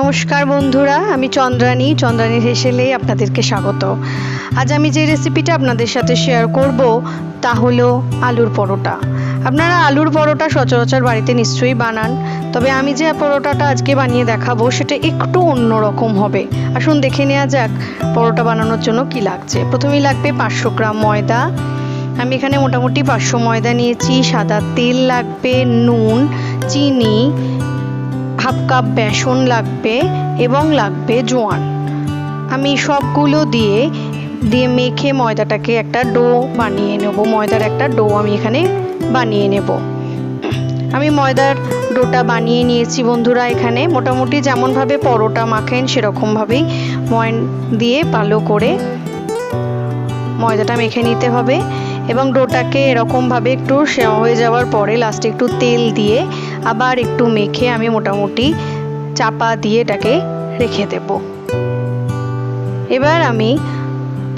নমস্কার বন্ধুরা, আমি চন্দ্রানী হেসেলে আপনাদেরকে স্বাগত। আজ আমি যে রেসিপিটা আপনাদের সাথে শেয়ার করব তা হলো আলুর পরোটা। আপনারা আলুর পরোটা সচরাচর বাড়িতে নিশ্চয়ই বানান, তবে আমি যে পরোটাটা আজকে বানিয়ে দেখাবো সেটা একটু অন্যরকম হবে। আসুন দেখে নেওয়া যাক পরোটা বানানোর জন্য কি লাগছে। প্রথমেই লাগবে 500 গ্রাম ময়দা। আমি এখানে মোটামুটি 500 ময়দা নিয়েছি। সাদা তেল লাগবে, নুন, চিনি, হাফ কাপ বেসন লাগবে এবং লাগবে জোয়ান। আমি সবগুলো দিয়ে মেখে ময়দাটাকে একটা ডো বানিয়ে নেব। ময়দার একটা ডো আমি এখানে বানিয়ে নেব। আমি ময়দার ডোটা বানিয়ে নিয়েছি বন্ধুরা। এখানে মোটামুটি যেমনভাবে পরোটা মাখেন সেরকমভাবেই ময়দা দিয়ে ভালো করে ময়দাটা মেখে নিতে হবে এবং ডোটাকে এরকমভাবে একটু হয়ে যাওয়ার পরে লাস্টে একটু তেল দিয়ে আবার একটু মেখে আমি মোটামুটি চাপা দিয়ে এটাকে রেখে দেব। এবার আমি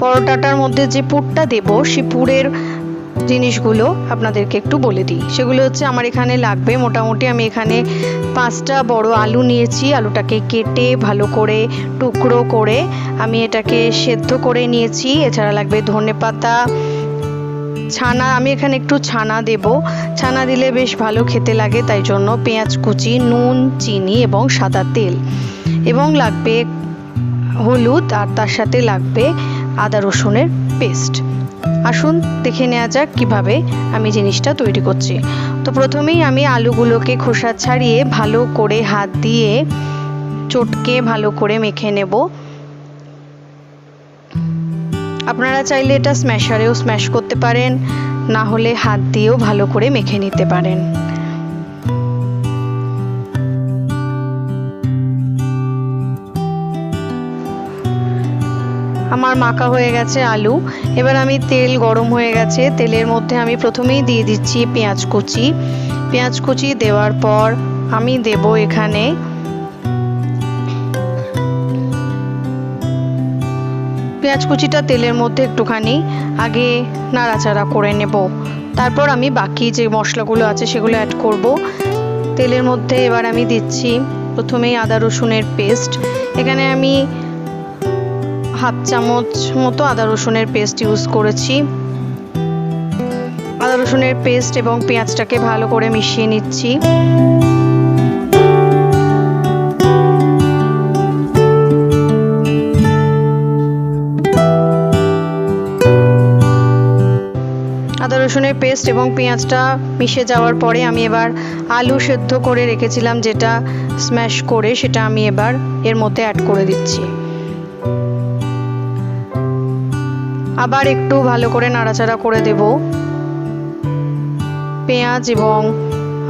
পরোটাটার মধ্যে যে পুরটা দেব সেই পুরের জিনিসগুলো আপনাদেরকে একটু বলে দিই। সেগুলো হচ্ছে আমার এখানে লাগবে মোটামুটি, আমি এখানে 5টা বড় আলু নিয়েছি। আলুটাকে কেটে ভালো করে টুকরো করে আমি এটাকে সেদ্ধ করে নিয়েছি। এছাড়া লাগবে ধনেপাতা, ছানা। আমি এখানে একটু ছানা দেব, ছানা দিলে বেশ ভালো খেতে লাগে, তাই জন্য পেঁয়াজ কুচি, নুন, চিনি এবং সাদা তেল, এবং লাগবে হলুদ, আর তার সাথে লাগবে আদা রসুনের পেস্ট। আসুন দেখে নেওয়া যাক কিভাবে আমি জিনিসটা তৈরি করছি। তো প্রথমেই আমি আলুগুলোকে খোসা ছাড়িয়ে ভালো করে হাত দিয়ে চটকে ভালো করে মেখে নেব। আপনারা চাইলে এটা স্ম্যাশারেও স্ম্যাশ করতে পারেন, না হলে হাত দিয়েও ভালো করে মেখে নিতে পারেন। আমার মাখা হয়ে গেছে আলু। এবার আমি তেল গরম হয়ে গেছে, তেলের মধ্যে আমি প্রথমেই দিয়ে দিচ্ছি পেঁয়াজ কুচি। পেঁয়াজ কুচি দেওয়ার পর আমি দেব এখানে পেঁয়াজ কুচিটা তেলের মধ্যে একটুখানি আগে নাড়াচাড়া করে নেব। তারপর আমি বাকি যে মশলাগুলো আছে সেগুলো অ্যাড করব তেলের মধ্যে। এবার আমি দিচ্ছি প্রথমেই আদা রসুনের পেস্ট। এখানে আমি হাফ চামচ মতো আদা রসুনের পেস্ট ইউজ করেছি। আদা রসুনের পেস্ট এবং পেঁয়াজটাকে ভালো করে মিশিয়ে নিচ্ছি। আদা রসুনের পেস্ট এবং পেঁয়াজটা মিশে যাওয়ার পরে আমি এবার আলু সেদ্ধ করে রেখেছিলাম যেটা স্ম্যাশ করে, সেটা আমি এবার এর মধ্যে অ্যাড করে দিচ্ছি। আবার একটু ভালো করে নাড়াচাড়া করে দেব। পেঁয়াজ এবং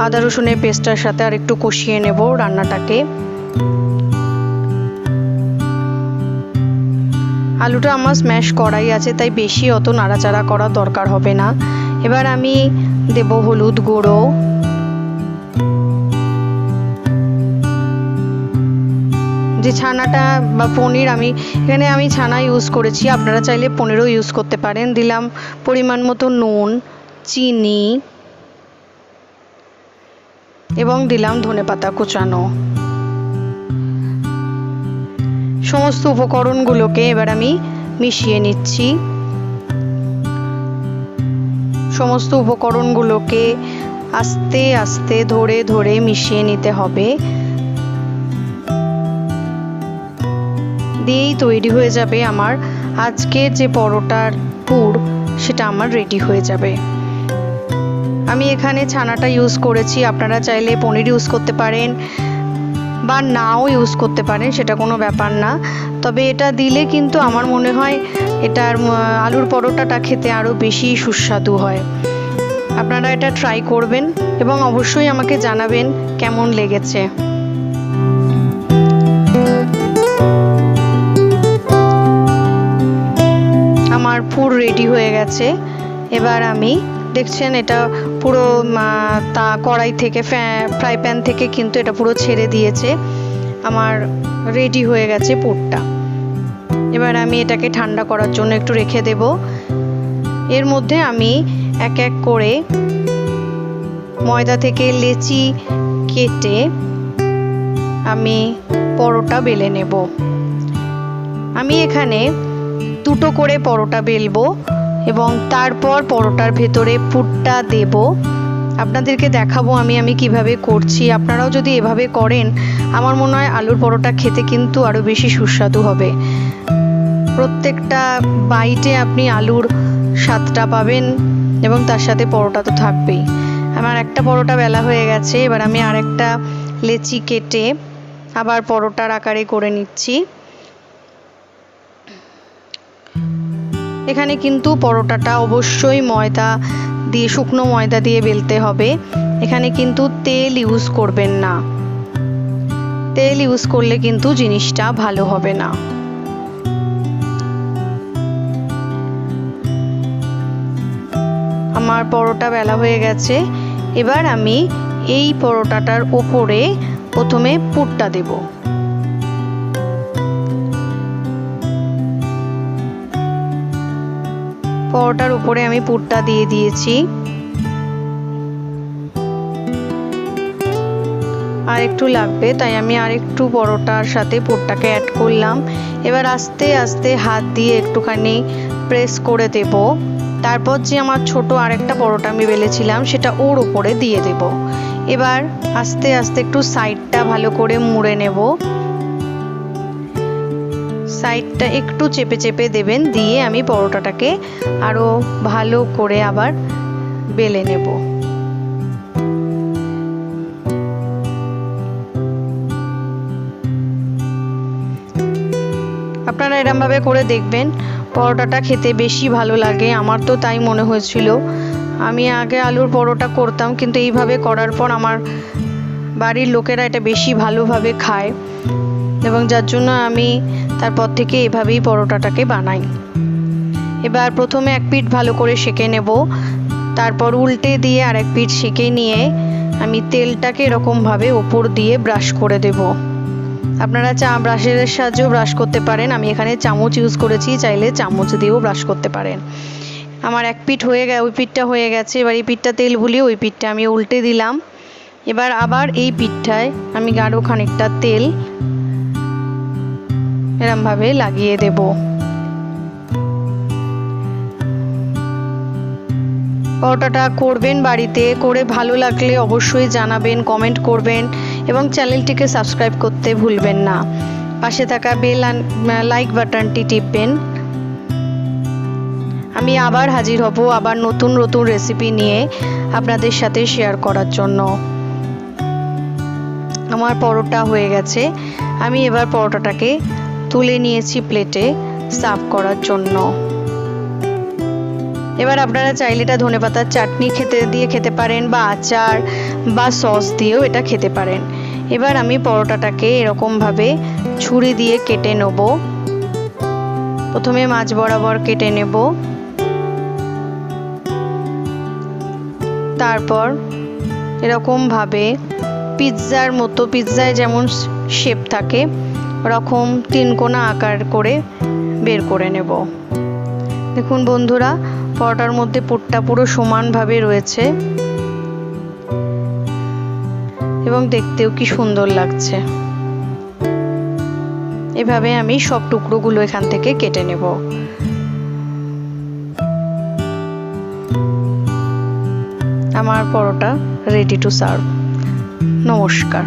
আদা রসুনের পেস্টটার সাথে আর একটু কষিয়ে নেব রান্নাটাকে। আলুটা আমার স্ম্যাশ করাই আছে, তাই বেশি অত নাড়াচাড়া করার দরকার হবে না। এবার আমি দেব হলুদ গুঁড়ো, যে ছানাটা বা পনির, আমি এখানে ছানা ইউজ করেছি, আপনারা চাইলে পনিরও ইউজ করতে পারেন। দিলাম পরিমাণ মতো নুন, চিনি এবং দিলাম ধনেপাতা কুচানো। সমস্ত উপকরণগুলোকে এবার আমি মিশিয়ে নিচ্ছি। সমস্ত উপকরণগুলোকে আস্তে আস্তে ধরে ধরে মিশিয়ে নিতে হবে। দিয়েই তৈরি হয়ে যাবে আমার আজকের যে পরোটার পুর, সেটা আমার রেডি হয়ে যাবে। আমি এখানে ছানাটা ইউজ করেছি, আপনারা চাইলে পনির ইউজ করতে পারেন বা নাও ইউজ করতে পারেন, সেটা কোনো ব্যাপার না। তবে এটা দিলে কিন্তু আমার মনে হয় এটার আলুর পরোটাটা খেতে আরও বেশি সুস্বাদু হয়। আপনারা এটা ট্রাই করবেন এবং অবশ্যই আমাকে জানাবেন কেমন লেগেছে। আমার পুর রেডি হয়ে গেছে। এবার আমি দেখছেন এটা পুরো কড়াই থেকে ফ্রাই প্যান থেকে কিন্তু এটা পুরো ছেড়ে দিয়েছে। আমার রেডি হয়ে গেছে পুরটা। এবার আমি এটাকে ঠান্ডা করার জন্য একটু রেখে দেব। এর মধ্যে আমি এক এক করে ময়দা থেকে লেচি কেটে আমি পরোটা বেলে নেব। আমি এখানে দুটো করে পরোটা বেলবো এবং তারপর পরোটার ভেতরে পুরটা দেব। আপনাদেরকে দেখাবো আমি কিভাবে করছি। আপনারাও যদি এভাবে করেন আমার মনে হয় আলুর পরোটা খেতে কিন্তু আরও বেশি সুস্বাদু হবে। প্রত্যেকটা বাইটে আপনি আলুর স্বাদটা পাবেন এবং তার সাথে পরোটা তো থাকবেই। আমার একটা পরোটা বেলা হয়ে গেছে, এবার আমি আরেকটা লেচি কেটে আবার পরোটার আকারে করে নিচ্ছি। এখানে কিন্তু পরোটাটা অবশ্যই ময়দা দিয়ে, শুকনো ময়দা দিয়ে বেলতে হবে। এখানে কিন্তু তেল ইউজ করবেন না, তেল ইউজ করলে কিন্তু জিনিসটা ভালো হবে না। আমার পরোটা বেলা হয়ে গেছে, এবার আমি এই পরোটাটার ওপরে প্রথমে পুরটা দেব। পরোটার উপরে আমি পুরটা দিয়ে দিয়েছি। আর একটু লাগবে, তাই আমি আর একটু পরোটার সাথে পুরটাকে অ্যাড করলাম। এবার আস্তে আস্তে হাত দিয়ে একটুখানি প্রেস করে দেব। তারপর যে আমার ছোট আরেকটা পরোটা আমি বেলেছিলাম সেটা ওর উপরে দিয়ে দেব। এবার আস্তে আস্তে একটু সাইডটা ভালো করে মুড়ে নেব। সাইডটা একটু চেপে চেপে দেবেন, দিয়ে আমি পরোটাটাকে আরো ভালো করে আবার বেলে নেব। আপনারা এরকম ভাবে করে দেখবেন, পরোটাটা খেতে বেশি ভালো লাগে। আমার তো তাই মনে হয়েছিল। আমি আগে আলুর পরোটা করতাম, কিন্তু এইভাবে করার পর আমার বাড়ির লোকেরা এটা বেশি ভালোভাবে খায় এবং যার জন্য আমি তারপর থেকে এভাবেই পরোটাটাকে বানাই। এবার প্রথমে এক পিঠ ভালো করে সেঁকে নেব, তারপর উল্টে দিয়ে আরেক পিঠ সেঁকে নিয়ে আমি তেলটাকে এরকমভাবে ওপর দিয়ে ব্রাশ করে দেব। আপনারা ব্রাশের সাহায্যেও ব্রাশ করতে পারেন, আমি এখানে চামচ ইউজ করেছি, চাইলে চামচ দিয়েও ব্রাশ করতে পারেন। আমার এক পিঠ হয়ে গেছে, ওই পিঠটা হয়ে গেছে। এবার এই পিঠটা তেল ভুলিয়ে ওই পিঠটা আমি উল্টে দিলাম। এবার আবার এই পিঠটায় আমি আরও খানিকটা তেল এরমভাবে লাগিয়ে দেব। পরোটাটা করবেন বাড়িতে, করে ভালো লাগলে অবশ্যই জানাবেন, কমেন্ট করবেন এবং চ্যানেলটিকে সাবস্ক্রাইব করতে ভুলবেন না। পাশে থাকা বেল লাইক বাটনটি টিপবেন। আমি আবার হাজির হব আবার নতুন নতুন রেসিপি নিয়ে আপনাদের সাথে শেয়ার করার জন্য। আমার পরোটা হয়ে গেছে, আমি এবার পরোটাটাকে তুলে নিয়েছি প্লেটে সার্ভ করার জন্য। এবার আপনারা চাইলে এটা ধনেপাতার চাটনি দিয়ে খেতে পারেন, বা আচার বা সস দিয়েও এটা খেতে পারেন। এবার আমি পরোটাটাকে এরকমভাবে ছুরি দিয়ে কেটে নেব। প্রথমে মাঝ বরাবর কেটে নেব, তারপর এরকমভাবে পিৎজার মতো, পিৎজায় যেমন শেপ থাকে ওরকম তিনকোনা আকার করে বের করে নেব। দেখুন বন্ধুরা, পরোটার মধ্যে পুরটা পুরো সমানভাবে রয়েছে এবং দেখতেও কি সুন্দর লাগছে। এভাবে আমি সব টুকরোগুলো এখান থেকে কেটে নেব। আমার পরোটা রেডি টু সার্ভ। নমস্কার।